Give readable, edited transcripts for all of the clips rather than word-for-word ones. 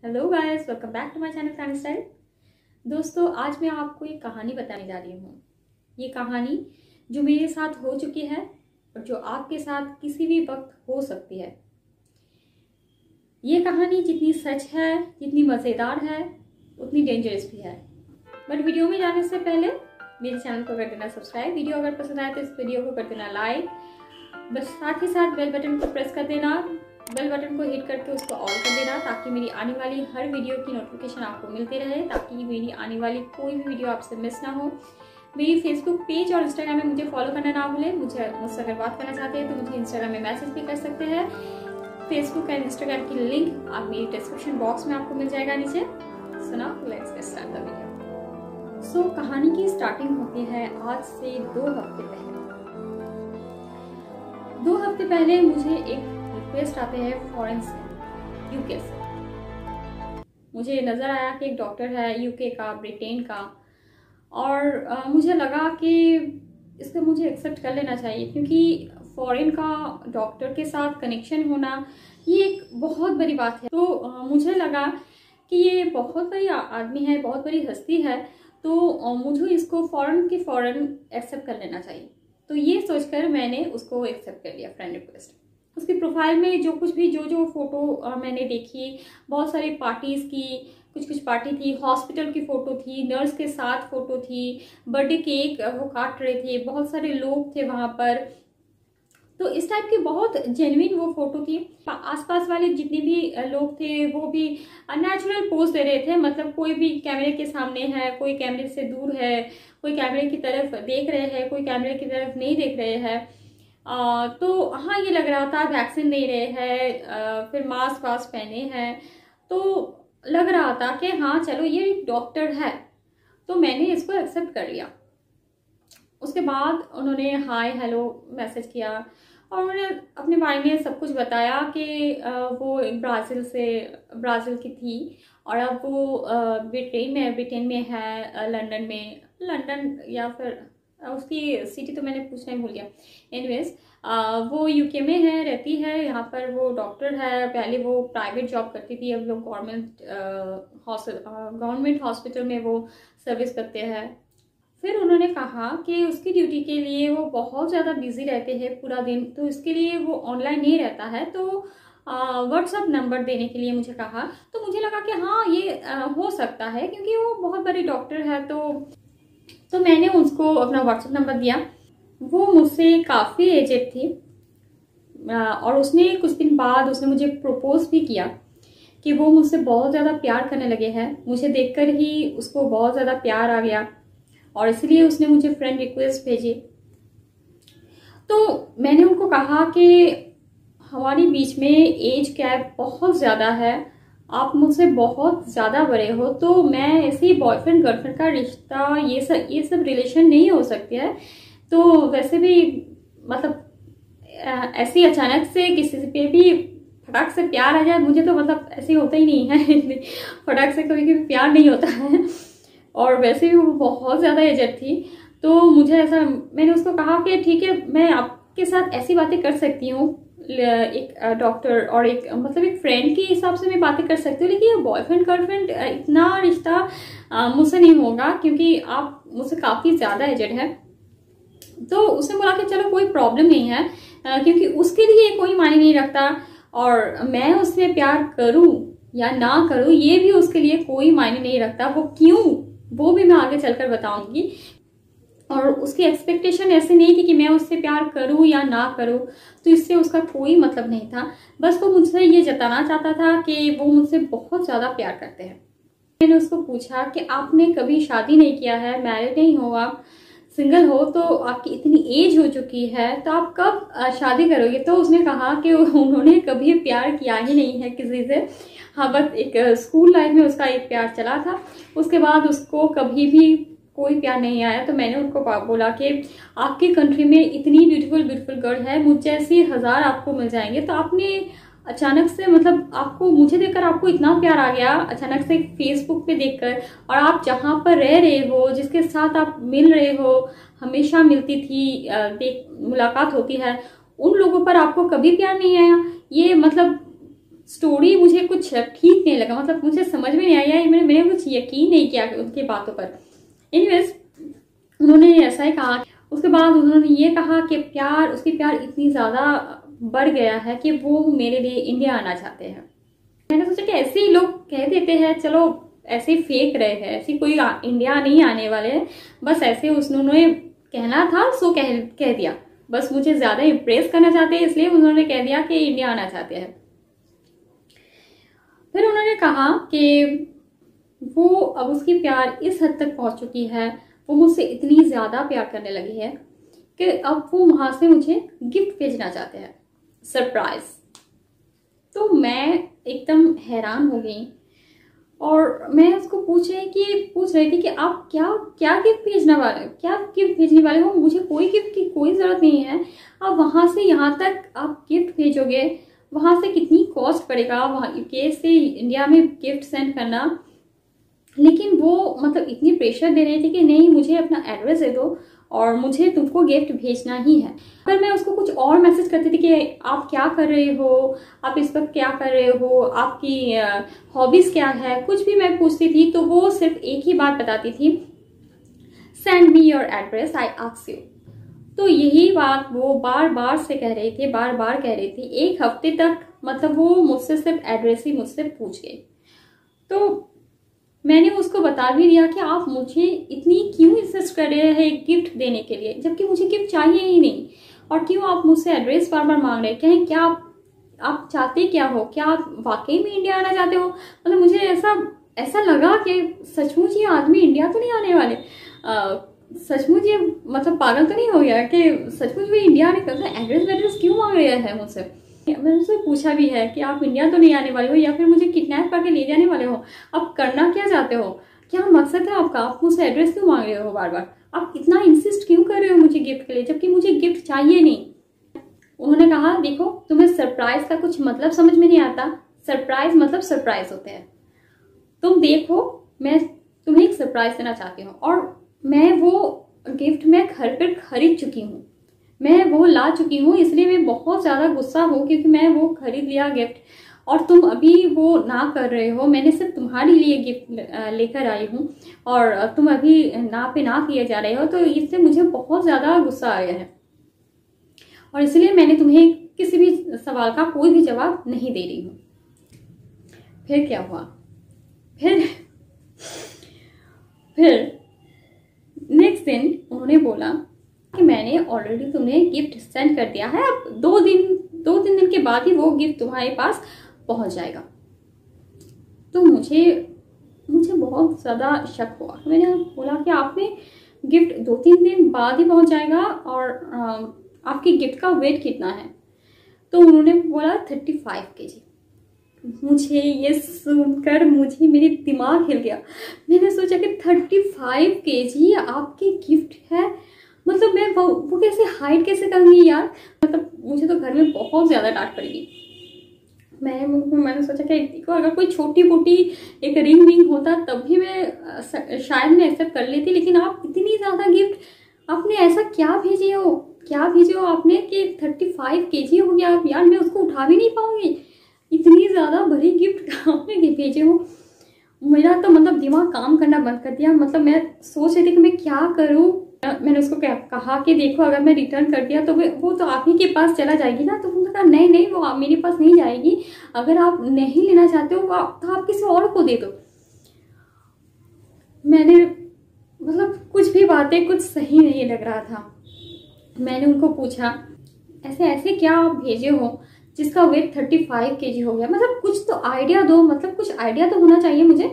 Hello guys, welcome back to my channel fan style. दोस्तों, आज मैं आपको एक कहानी बताने जा रही हूँ। ये कहानी जो मेरे साथ हो चुकी है और जो आपके साथ किसी भी वक्त हो सकती है। ये कहानी जितनी सच है, जितनी मज़ेदार है, उतनी डेंजरस भी है। बट वीडियो में जाने से पहले मेरे चैनल को कर देना सब्सक्राइब। वीडियो अगर पसंद आए तो इस वीडियो को कर देना लाइक। बस साथ ही साथ बेल बटन को प्रेस कर देना। बेल बटन को हिट करके उसको ऑल कर देना ताकि मेरी आने वाली हर वीडियो की नोटिफिकेशन आपको मिलती रहे, ताकि मेरी आने वाली कोई भी वीडियो आपसे मिस ना हो। मेरी फेसबुक पेज और इंस्टाग्राम में मुझे फॉलो करना ना भूलें। मुझसे अगर बात करना चाहते हैं तो मुझे इंस्टाग्राम में मैसेज भी कर सकते हैं। फेसबुक एंड इंस्टाग्राम की लिंक आप मेरी डिस्क्रिप्शन बॉक्स में आपको मिल जाएगा नीचे। So now let's get start the video. So कहानी की स्टार्टिंग होती है आज से 2 हफ्ते पहले। 2 हफ्ते पहले मुझे एक रिक्वेस्ट आते हैं फॉरेन से, यूके से। मुझे नज़र आया कि एक डॉक्टर है यूके का, ब्रिटेन का, और मुझे लगा कि इसको मुझे एक्सेप्ट कर लेना चाहिए, क्योंकि फॉरेन का डॉक्टर के साथ कनेक्शन होना ये एक बहुत बड़ी बात है। तो मुझे लगा कि ये बहुत बड़ी आदमी है, बहुत बड़ी हस्ती है, तो मुझे इसको फ़ौरन के फ़ौरन एक्सेप्ट कर लेना चाहिए। तो ये सोचकर मैंने उसको एक्सेप्ट कर लिया फ्रेंड रिक्वेस्ट। उसकी प्रोफाइल में जो कुछ भी जो फोटो मैंने देखी, बहुत सारी पार्टीज़ की, कुछ पार्टी थी, हॉस्पिटल की फ़ोटो थी, नर्स के साथ फ़ोटो थी, बर्थडे केक वो काट रहे थे, बहुत सारे लोग थे वहाँ पर। तो इस टाइप की बहुत जेन्युइन वो फोटो थी। आसपास वाले जितने भी लोग थे वो भी नेचुरल पोज दे रहे थे, मतलब कोई भी कैमरे के सामने है, कोई कैमरे से दूर है, कोई कैमरे की तरफ देख रहे हैं, कोई कैमरे की तरफ नहीं देख रहे हैं। तो हाँ, ये लग रहा था वैक्सीन ले रहे हैं, फिर मास्क वास्क पहने हैं, तो लग रहा था कि हाँ चलो ये एक डॉक्टर है। तो मैंने इसको एक्सेप्ट कर लिया। उसके बाद उन्होंने हाय हेलो मैसेज किया और उन्होंने अपने बारे में सब कुछ बताया कि वो ब्राज़ील की थी और अब वो ब्रिटेन में है, लंदन या फिर उसकी सिटी तो मैंने पूछना ही भूल गया। एनीवेज, वो यूके में है, रहती है यहाँ पर, वो डॉक्टर है। पहले वो प्राइवेट जॉब करती थी, अब वो गवर्नमेंट हॉस्पिटल में वो सर्विस करते हैं। फिर उन्होंने कहा कि उसकी ड्यूटी के लिए वो बहुत ज़्यादा बिजी रहते हैं पूरा दिन, तो इसके लिए वो ऑनलाइन नहीं रहता है। तो व्हाट्सअप नंबर देने के लिए मुझे कहा। तो मुझे लगा कि हाँ ये हो सकता है, क्योंकि वो बहुत बड़ी डॉक्टर है। तो मैंने उसको अपना व्हाट्सअप नंबर दिया। वो मुझसे काफ़ी एजेड थी और उसने कुछ दिन बाद उसने मुझे प्रपोज भी किया कि वो मुझसे बहुत ज़्यादा प्यार करने लगे हैं। मुझे देखकर ही उसको बहुत ज़्यादा प्यार आ गया और इसलिए उसने मुझे फ्रेंड रिक्वेस्ट भेजी। तो मैंने उनको कहा कि हमारे बीच में एज गैप बहुत ज़्यादा है, आप मुझसे बहुत ज़्यादा बड़े हो, तो मैं ऐसे ही बॉयफ्रेंड गर्लफ्रेंड का रिश्ता, ये सब रिलेशन नहीं हो सकती है। तो वैसे भी मतलब ऐसे अचानक से किसी पे भी फटाक से प्यार आ जाए, मुझे तो मतलब ऐसे होता ही नहीं है फटाक से कभी कभी प्यार नहीं होता है। और वैसे भी वो बहुत ज़्यादा एजेड थी, तो मुझे ऐसा, मैंने उसको कहा कि ठीक है, मैं आपके साथ ऐसी बातें कर सकती हूँ, एक डॉक्टर और एक मतलब एक फ्रेंड के हिसाब से मैं बातें कर सकती हूँ, लेकिन बॉयफ्रेंड गर्लफ्रेंड इतना रिश्ता मुझसे नहीं होगा, क्योंकि आप मुझसे काफ़ी ज़्यादा एजेड है। तो उसने बोला कि चलो कोई प्रॉब्लम नहीं है, क्योंकि उसके लिए कोई मायने नहीं रखता, और मैं उससे प्यार करूँ या ना करूँ ये भी उसके लिए कोई मायने नहीं रखता। वो क्यों, वो भी मैं आगे चलकर बताऊंगी। और उसकी एक्सपेक्टेशन ऐसे नहीं थी कि मैं उससे प्यार करूं या ना करूं, तो इससे उसका कोई मतलब नहीं था। बस वो मुझसे ये जताना चाहता था कि वो मुझसे बहुत ज़्यादा प्यार करते हैं। मैंने उसको पूछा कि आपने कभी शादी नहीं किया है, मैरिड नहीं हो, आप सिंगल हो, तो आपकी इतनी एज हो चुकी है, तो आप कब शादी करोगे? तो उसने कहा कि उन्होंने कभी प्यार किया ही नहीं है किसी से। हाँ, बस एक स्कूल लाइफ में उसका एक प्यार चला था, उसके बाद उसको कभी भी कोई प्यार नहीं आया। तो मैंने उनको बोला कि आपकी कंट्री में इतनी ब्यूटीफुल गर्ल है, मुझ जैसी 1000 आपको मिल जाएंगे, तो आपने अचानक से मतलब आपको मुझे देखकर आपको इतना प्यार आ गया अचानक से फेसबुक पे देखकर, और आप जहाँ पर रह रहे हो, जिसके साथ आप मिल रहे हो, हमेशा मिलती थी, मुलाकात होती है, उन लोगों पर आपको कभी प्यार नहीं आया। ये मतलब स्टोरी मुझे कुछ ठीक नहीं लगा, मतलब मुझे समझ में नहीं आया, मैंने कुछ यकीन नहीं किया उनकी बातों पर। एनीवेज उन्होंने ऐसा ही कहा। उसके बाद उन्होंने ये कहा कि उसकी प्यार इतनी ज़्यादा बढ़ गया है कि वो मेरे लिए इंडिया आना चाहते हैं। मैंने सोचा कि ऐसे ही लोग कह देते हैं, चलो ऐसे ही फेंक रहे हैं, ऐसी कोई इंडिया नहीं आने वाले हैं, बस ऐसे उन्होंने कहना था सो कह दिया, बस मुझे ज़्यादा इम्प्रेस करना चाहते हैं इसलिए उन्होंने कह दिया कि इंडिया आना चाहते हैं। फिर उन्होंने कहा कि वो अब उसकी प्यार इस हद तक पहुंच चुकी है, वो मुझसे इतनी ज़्यादा प्यार करने लगी है कि अब वो वहाँ से मुझे गिफ्ट भेजना चाहते हैं, सरप्राइज। तो मैं एकदम हैरान हो गई और मैं उसको पूछ रही थी कि आप क्या गिफ्ट भेजने वाले हो। मुझे कोई गिफ्ट की कोई ज़रूरत नहीं है, आप वहाँ से यहाँ तक आप गिफ्ट भेजोगे, वहाँ से कितनी कॉस्ट पड़ेगा वहाँ यूके से इंडिया में गिफ्ट सेंड करना। लेकिन वो मतलब इतनी प्रेशर दे रही थी कि नहीं, मुझे अपना एड्रेस दे दो और मुझे तुमको गिफ्ट भेजना ही है। अगर मैं उसको कुछ और मैसेज करती थी कि आप क्या कर रहे हो, आप इस वक्त क्या कर रहे हो, आपकी हॉबीज़ क्या है, कुछ भी मैं पूछती थी तो वो सिर्फ एक ही बात बताती थी, send me your address I ask you. तो यही बात वो बार बार कह रही थी। एक हफ्ते तक मतलब वो मुझसे सिर्फ एड्रेस ही मुझसे पूछ गई। तो मैंने उसको बता भी दिया कि आप मुझे इतनी क्यों इंसिस्ट कर रहे हैं गिफ्ट देने के लिए, जबकि मुझे गिफ्ट चाहिए ही नहीं, और क्यों आप मुझसे एड्रेस बार बार मांग रहे हैं, क्या आप चाहते क्या हो, क्या आप वाकई में इंडिया आना चाहते हो। मतलब मुझे ऐसा लगा कि सचमुच ये आदमी इंडिया तो नहीं आने वाले, सचमुच ये मतलब पागल तो नहीं हो गया कि सचमुच भी इंडिया आने का एड्रेस क्यों मांग रहे हैं मुझसे। मैंने उससे पूछा भी है कि आप इंडिया तो नहीं आने वाले हो या फिर मुझे किडनैप करके ले जाने वाले हो, आप करना क्या चाहते हो, क्या मकसद है आपका, आप मुझसे एड्रेस क्यों मांग रहे हो बार बार, आप इतना इंसिस्ट क्यों कर रहे हो मुझे गिफ्ट के लिए, जबकि मुझे गिफ्ट चाहिए नहीं। उन्होंने कहा देखो तुम्हें सरप्राइज का कुछ मतलब समझ में नहीं आता, सरप्राइज मतलब सरप्राइज होते हैं, तुम देखो मैं तुम्हें एक सरप्राइज देना चाहती हूँ और मैं वो गिफ्ट मैं घर पर खरीद चुकी हूँ, मैं वो ला चुकी हूँ, इसलिए मैं बहुत ज़्यादा गुस्सा हूँ क्योंकि मैं वो खरीद लिया गिफ्ट और तुम अभी वो ना कर रहे हो। मैंने सिर्फ तुम्हारे लिए गिफ्ट लेकर आई हूँ और तुम अभी ना पे ना किए जा रहे हो, तो इससे मुझे बहुत ज़्यादा गुस्सा आया है और इसलिए मैंने तुम्हें किसी भी सवाल का कोई भी जवाब नहीं दे रही हूँ। फिर क्या हुआ, फिर नेक्स्ट दिन उन्होंने बोला कि मैंने ऑलरेडी तुम्हें गिफ्ट सेंड कर दिया है, अब दो तीन दिन के बाद ही वो गिफ्ट तुम्हारे पास पहुंच जाएगा। तो मुझे बहुत ज़्यादा शक हुआ। मैंने बोला कि आपने गिफ्ट 2-3 दिन बाद ही पहुंच जाएगा और आपकी गिफ्ट का वेट कितना है। तो उन्होंने बोला 35 kg। मुझे ये सुनकर मेरी दिमाग हिल गया। मैंने सोचा कि 35 kg आपकी गिफ्ट है, मतलब मैं वो कैसे हाइट कैसे करूँगी यार, मतलब मुझे तो घर में बहुत ज़्यादा डांट पड़ेगी। मैंने सोचा कि देखो अगर कोई छोटी मोटी एक रिंग होता तब भी मैं शायद मैं एक्सेप्ट कर लेती, लेकिन आप इतनी ज़्यादा गिफ्ट आपने ऐसा क्या भेजे हो आपने कि 35 kg हो गया यार, मैं उसको उठा भी नहीं पाऊंगी, इतनी ज़्यादा बड़ी गिफ्ट आपने भेजे हो। मेरा तो मतलब दिमाग काम करना बंद कर दिया। मतलब मैं सोच रही थी कि मैं क्या करूं। मैंने उसको कहा कि देखो अगर मैं रिटर्न कर दिया तो वो तो आप ही के पास चला जाएगी ना। तो उन्होंने कहा नहीं वो मेरे पास नहीं जाएगी, अगर आप नहीं लेना चाहते हो तो आप किसी और को दे दो। मैंने मतलब कुछ भी बातें कुछ सही नहीं लग रहा था। मैंने उनको पूछा ऐसे क्या आप भेजे हो जिसका वेट 35 kg हो गया, मतलब कुछ तो आइडिया दो, मतलब कुछ आइडिया तो होना चाहिए मुझे।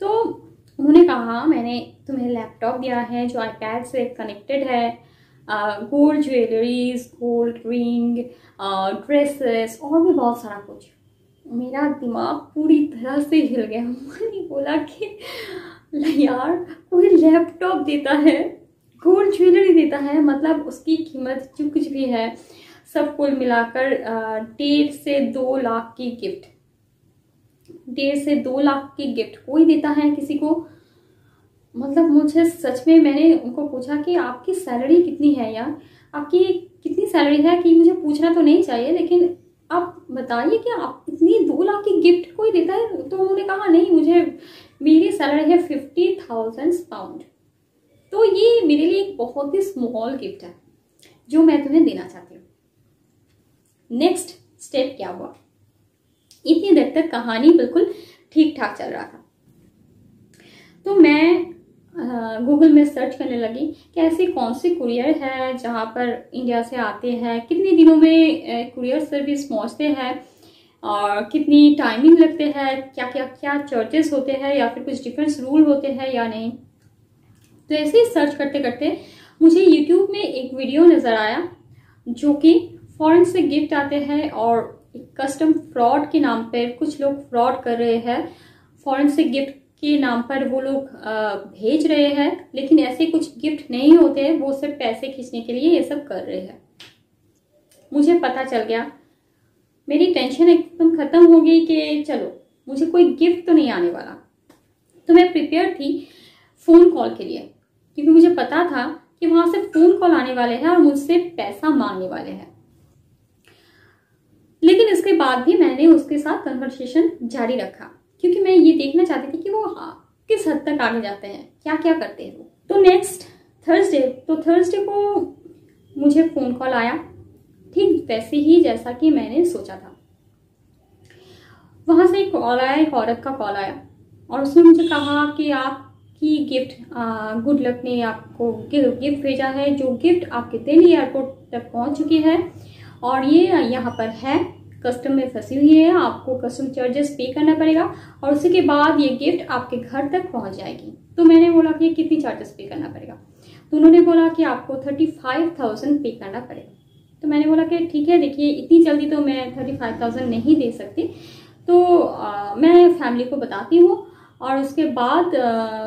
तो उन्होंने कहा मैंने तुम्हें लैपटॉप दिया है जो आईपैड से कनेक्टेड है, gold jewelleries, gold ring, dresses और भी बहुत सारा कुछ। मेरा दिमाग पूरी तरह से हिल गया। मैंने बोला कि यार कोई लैपटॉप देता है, गोल्ड ज्वेलरी देता है, मतलब उसकी कीमत जो कुछ भी है सब कुल मिलाकर 1.5 से 2 लाख की गिफ्ट, 1.5 से 2 लाख की गिफ्ट कोई देता है किसी को। मतलब मुझे सच में, मैंने उनको पूछा कि आपकी सैलरी कितनी है यार, आपकी कितनी सैलरी है, कि मुझे पूछना तो नहीं चाहिए लेकिन आप बताइए कि आप इतनी 2 लाख की गिफ्ट कोई देता है? तो उन्होंने कहा नहीं, मुझे मेरी सैलरी है 50,000 पाउंड, तो ये मेरे लिए एक बहुत ही स्मॉल गिफ्ट है जो मैं तुम्हें देना चाहती हूँ। नेक्स्ट स्टेप क्या हुआ? इतनी देर तक कहानी बिल्कुल ठीक ठाक चल रहा था, तो मैं गूगल में सर्च करने लगी कि ऐसी कौन सी कुरियर है जहाँ पर इंडिया से आते हैं, कितने दिनों में कुरियर सर्विस पहुँचते हैं और कितनी टाइमिंग लगते हैं, क्या क्या क्या चार्जेस होते हैं या फिर कुछ डिफरेंस रूल होते हैं या नहीं। तो ऐसे ही सर्च करते करते मुझे यूट्यूब में एक वीडियो नज़र आया जो कि फॉरेन से गिफ्ट आते हैं और कस्टम फ्रॉड के नाम पर कुछ लोग फ्रॉड कर रहे हैं, फॉरेन से गिफ्ट के नाम पर वो लोग भेज रहे हैं, लेकिन ऐसे कुछ गिफ्ट नहीं होते, वो सिर्फ पैसे खींचने के लिए ये सब कर रहे हैं। मुझे पता चल गया, मेरी टेंशन एकदम खत्म हो गई कि चलो मुझे कोई गिफ्ट तो नहीं आने वाला। तो मैं प्रिपेयर थी फोन कॉल के लिए, क्योंकि मुझे पता था कि वहां से फोन कॉल आने वाले हैं और मुझसे पैसा मांगने वाले हैं। लेकिन इसके बाद भी मैंने उसके साथ कन्वर्सेशन जारी रखा, क्योंकि मैं ये देखना चाहती थी कि वो किस हद तक आगे जाते हैं, क्या क्या करते हैं वो। तो नेक्स्ट थर्सडे को मुझे फोन कॉल आया, ठीक वैसे ही जैसा कि मैंने सोचा था। वहां से एक कॉल आया, एक औरत का कॉल आया और उसने मुझे कहा कि आपकी गिफ्ट गुड लक ने आपको गिफ्ट भेजा है, जो गिफ्ट आपके दिल्ली एयरपोर्ट तक पहुंच चुकी है और ये यहाँ पर है, कस्टम में फंसी हुई है, आपको कस्टम चार्जेस पे करना पड़ेगा और उसी के बाद ये गिफ्ट आपके घर तक पहुंच जाएगी। तो मैंने बोला कि कितनी चार्जेस पे करना पड़ेगा? तो उन्होंने बोला कि आपको 35,000 पे करना पड़ेगा। तो मैंने बोला कि ठीक है, देखिए इतनी जल्दी तो मैं 35,000 नहीं दे सकती, तो मैं फैमिली को बताती हूँ और उसके बाद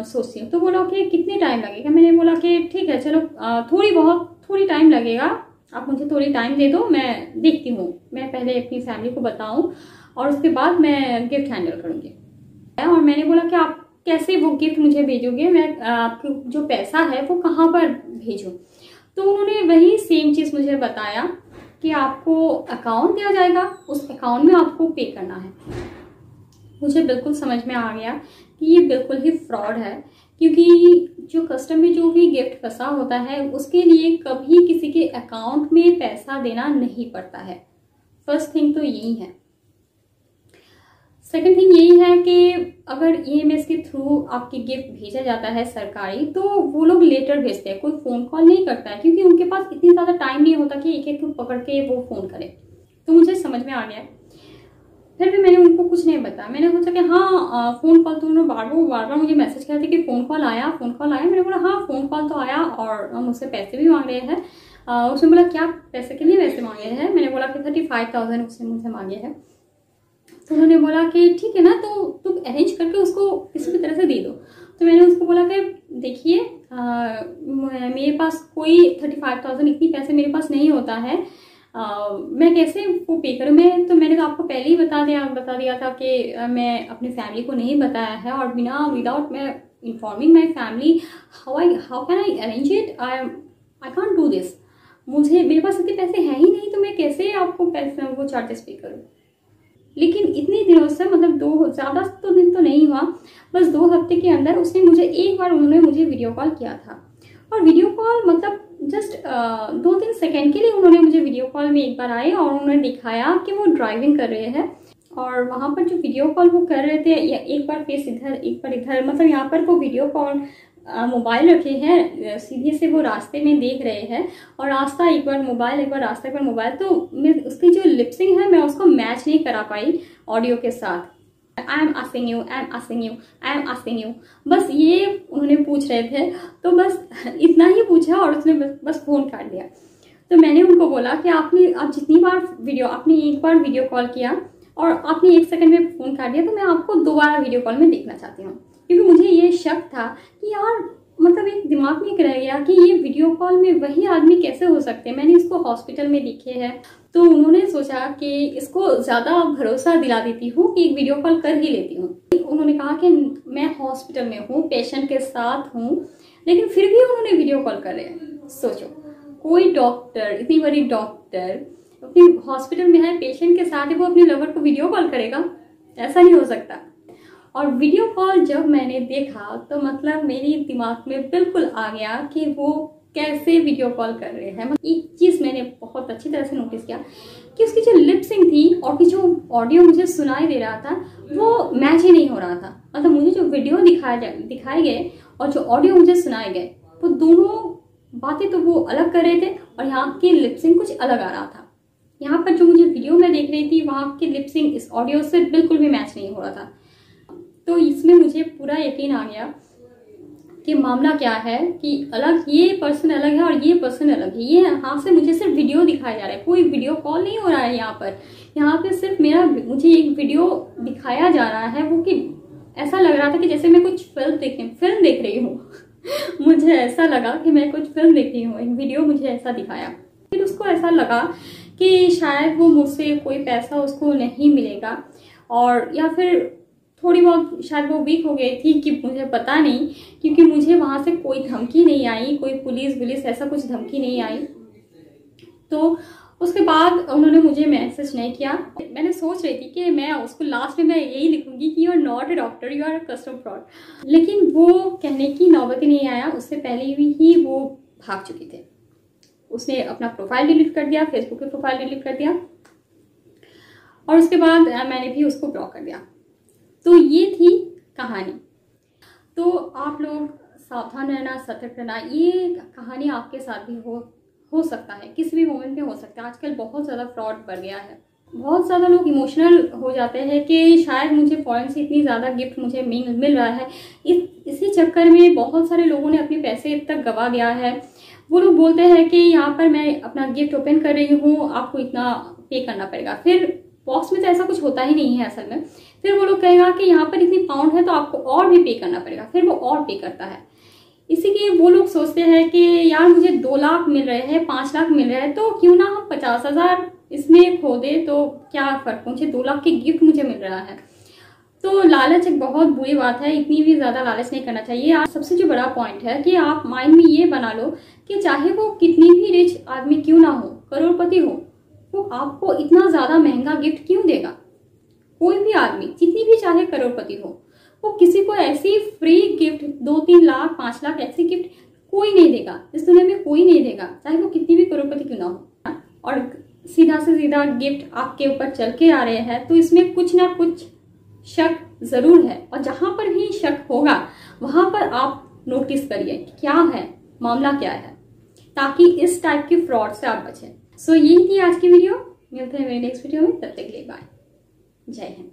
सोचती हूँ। तो बोला कि कितने टाइम लगेगा? मैंने बोला कि ठीक है चलो, थोड़ी टाइम लगेगा, आप मुझे थोड़ी टाइम दे दो, मैं देखती हूँ, मैं पहले अपनी फैमिली को बताऊँ और उसके बाद मैं गिफ्ट हैंडल करूँगी। और मैंने बोला कि आप कैसे वो गिफ्ट मुझे भेजोगे, मैं आपको जो पैसा है वो कहाँ पर भेजूँ? तो उन्होंने वही सेम चीज़ मुझे बताया कि आपको अकाउंट दिया जाएगा, उस अकाउंट में आपको पे करना है। मुझे बिल्कुल समझ में आ गया कि ये बिल्कुल ही फ्रॉड है, क्योंकि जो कस्टम में जो भी गिफ्ट फंसा होता है उसके लिए कभी किसी के अकाउंट में पैसा देना नहीं पड़ता है। फर्स्ट थिंग तो यही है। सेकंड थिंग यही है कि अगर ईएमएस के थ्रू आपकी गिफ्ट भेजा जाता है सरकारी, तो वो लोग लेटर भेजते हैं, कोई फ़ोन कॉल नहीं करता है, क्योंकि उनके पास इतनी ज़्यादा टाइम नहीं होता कि एक एक को पकड़ के वो फ़ोन करे। तो मुझे समझ में आ गया, फिर भी मैंने उनको कुछ नहीं बताया। मैंने सोचा कि हाँ फ़ोन कॉल, तो उन्होंने बार बार मुझे मैसेज किया था कि फ़ोन कॉल आया। मैंने बोला हाँ फ़ोन कॉल तो आया और मुझसे पैसे भी मांग रहे हैं। उसने बोला क्या पैसे, कितने पैसे मांगे हैं? मैंने बोला कि 35,000 उसने मुझसे मांगे हैं। तो उन्होंने बोला कि ठीक है ना, तो तुम अरेंज करके उसको किसी भी तरह से दे दो। तो मैंने उसको बोला कि देखिए मेरे पास कोई 35,000 इतनी पैसे मेरे पास नहीं होता है, मैं कैसे वो पे करूँ? मैंने तो आपको पहले ही बता दिया था कि मैं अपनी फैमिली को नहीं बताया है और विदाउट मैं informing my family how can I arrange it? I can't do this. मेरे पास इतने पैसे हैं ही नहीं, तो मैं कैसे आपको पैसे वो चार्जेस पे करूँ? लेकिन इतने दिनों से, मतलब ज़्यादा तो दिन तो नहीं हुआ, बस 2 हफ्ते के अंदर उसने उन्होंने मुझे वीडियो कॉल किया था। और वीडियो कॉल मतलब जस्ट 2-3 सेकेंड के लिए उन्होंने मुझे वीडियो कॉल में एक बार आए और उन्होंने दिखाया कि वो ड्राइविंग कर रहे हैं और वहाँ पर जो वीडियो कॉल वो कर रहे थे, एक बार फेस इधर एक बार इधर, मतलब यहाँ पर वो वीडियो कॉल मोबाइल रखे हैं, सीधे से वो रास्ते में देख रहे हैं और रास्ता एक बार मोबाइल, एक बार रास्ता, एक बार मोबाइल। तो मैं उसकी जो लिपसिंग है मैं उसको मैच नहीं करा पाई ऑडियो के साथ। आई एम आस्किंग यू, बस ये उन्होंने पूछ रहे थे, तो बस इतना ही पूछा और उसने बस फ़ोन काट दिया। तो मैंने उनको बोला कि आप जितनी बार आपने एक बार वीडियो कॉल किया और आपने 1 सेकंड में फ़ोन काट दिया, तो मैं आपको दोबारा वीडियो कॉल में देखना चाहती हूँ। क्योंकि मुझे ये शक था कि यार, मतलब एक दिमाग में एक रह गया कि ये वीडियो कॉल में वही आदमी कैसे हो सकते हैं, मैंने इसको हॉस्पिटल में देखे हैं। तो उन्होंने सोचा कि इसको ज़्यादा भरोसा दिला देती हूँ कि एक वीडियो कॉल कर ही लेती हूँ। उन्होंने कहा कि मैं हॉस्पिटल में हूँ, पेशेंट के साथ हूँ, लेकिन फिर भी उन्होंने वीडियो कॉल कर रहे हैं। सोचो, कोई डॉक्टर, इतनी बड़ी डॉक्टर अपनी हॉस्पिटल में है, पेशेंट के साथ है, वो अपने लवर को वीडियो कॉल करेगा? ऐसा नहीं हो सकता। और वीडियो कॉल जब मैंने देखा तो मतलब मेरे दिमाग में बिल्कुल आ गया कि वो कैसे वीडियो कॉल कर रहे हैं। एक चीज़ मैंने बहुत अच्छी तरह से नोटिस किया कि उसकी जो लिप सिंक थी और की जो ऑडियो मुझे सुनाई दे रहा था वो मैच ही नहीं हो रहा था। मतलब मुझे जो वीडियो दिखाए गए और जो ऑडियो मुझे सुनाए गए वो दोनों बातें तो वो अलग कर रहे थे और यहाँ की लिप सिंक कुछ अलग आ रहा था। यहाँ पर जो मुझे वीडियो में देख रही थी वहाँ की लिप सिंक इस ऑडियो से बिल्कुल भी मैच नहीं हो रहा था। तो इसमें मुझे पूरा यकीन आ गया कि मामला क्या है कि अलग ये पर्सन अलग है और ये पर्सन अलग है। ये यहाँ से मुझे सिर्फ वीडियो दिखाया जा रहा है, कोई वीडियो कॉल नहीं हो रहा है यहाँ पर। यहाँ पे सिर्फ मुझे एक वीडियो दिखाया जा रहा है, वो कि ऐसा लग रहा था कि जैसे मैं कुछ फिल्म देख रही हूँ। मुझे ऐसा लगा कि मैं कुछ फिल्म देख रही हूँ, एक वीडियो मुझे ऐसा दिखाया। फिर उसको ऐसा लगा कि शायद वो मुझसे कोई पैसा उसको नहीं मिलेगा, और या फिर थोड़ी बहुत शायद वो वीक हो गई थी कि मुझे पता नहीं, क्योंकि मुझे वहाँ से कोई धमकी नहीं आई, कोई पुलिस ऐसा कुछ धमकी नहीं आई। तो उसके बाद उन्होंने मुझे मैसेज नहीं किया। मैंने सोच रही थी कि मैं उसको लास्ट में मैं यही लिखूंगी कि you are not a doctor, you are a customer fraud, लेकिन वो कहने की नौबत ही नहीं आया। उससे पहले ही वो भाग चुकी थे। उसने अपना प्रोफाइल डिलीट कर दिया, फेसबुक पे प्रोफाइल डिलीट कर दिया, और उसके बाद मैंने भी उसको ब्लॉक कर दिया। तो ये थी कहानी। तो आप लोग सावधान रहना, सतर्क रहना। ये कहानी आपके साथ भी हो सकता है, किसी भी मोमेंट में हो सकता है। आजकल बहुत ज़्यादा फ्रॉड बढ़ गया है। बहुत ज़्यादा लोग इमोशनल हो जाते हैं कि शायद मुझे फॉरेन से इतनी ज़्यादा गिफ्ट मुझे मिल रहा है। इसी चक्कर में बहुत सारे लोगों ने अपने पैसे तक गंवा दिया है। वो लोग बोलते हैं कि यहाँ पर मैं अपना गिफ्ट ओपन कर रही हूँ, आपको इतना पे करना पड़ेगा। फिर बॉक्स में तो ऐसा कुछ होता ही नहीं है असल में। फिर वो लोग कहेगा कि यहाँ पर इतनी पाउंड है तो आपको और भी पे करना पड़ेगा। फिर वो और पे करता है। इसीलिए वो लोग सोचते हैं कि यार मुझे 2 लाख मिल रहे हैं, 5 लाख मिल रहे हैं, तो क्यों ना हम 50,000 इसमें खो दे, तो क्या फर्क, मुझे 2 लाख की गिफ्ट मुझे मिल रहा है। तो लालच एक बहुत बुरी बात है, इतनी भी ज़्यादा लालच नहीं करना चाहिए। आज सबसे जो बड़ा पॉइंट है कि आप माइंड में ये बना लो कि चाहे वो कितनी भी रिच आदमी क्यों ना हो, करोड़पति हो, वो आपको इतना ज़्यादा महंगा गिफ्ट क्यों देगा। कोई भी आदमी जितनी भी चाहे करोड़पति हो, वो किसी को ऐसी फ्री गिफ्ट 2-3 लाख 5 लाख ऐसी गिफ्ट कोई नहीं देगा। इस दुनिया में कोई नहीं देगा, चाहे वो कितनी भी करोड़पति क्यों ना हो। और सीधा से सीधा गिफ्ट आपके ऊपर चल के आ रहे हैं, तो इसमें कुछ ना कुछ शक जरूर है। और जहां पर भी शक होगा वहां पर आप नोटिस करिए क्या है, मामला क्या है, ताकि इस टाइप के फ्रॉड से आप बचें। सो यही थी आज की वीडियो। मिलते हैं मेरे नेक्स्ट वीडियो में, तब तक के लिए बाय। जय हिंद।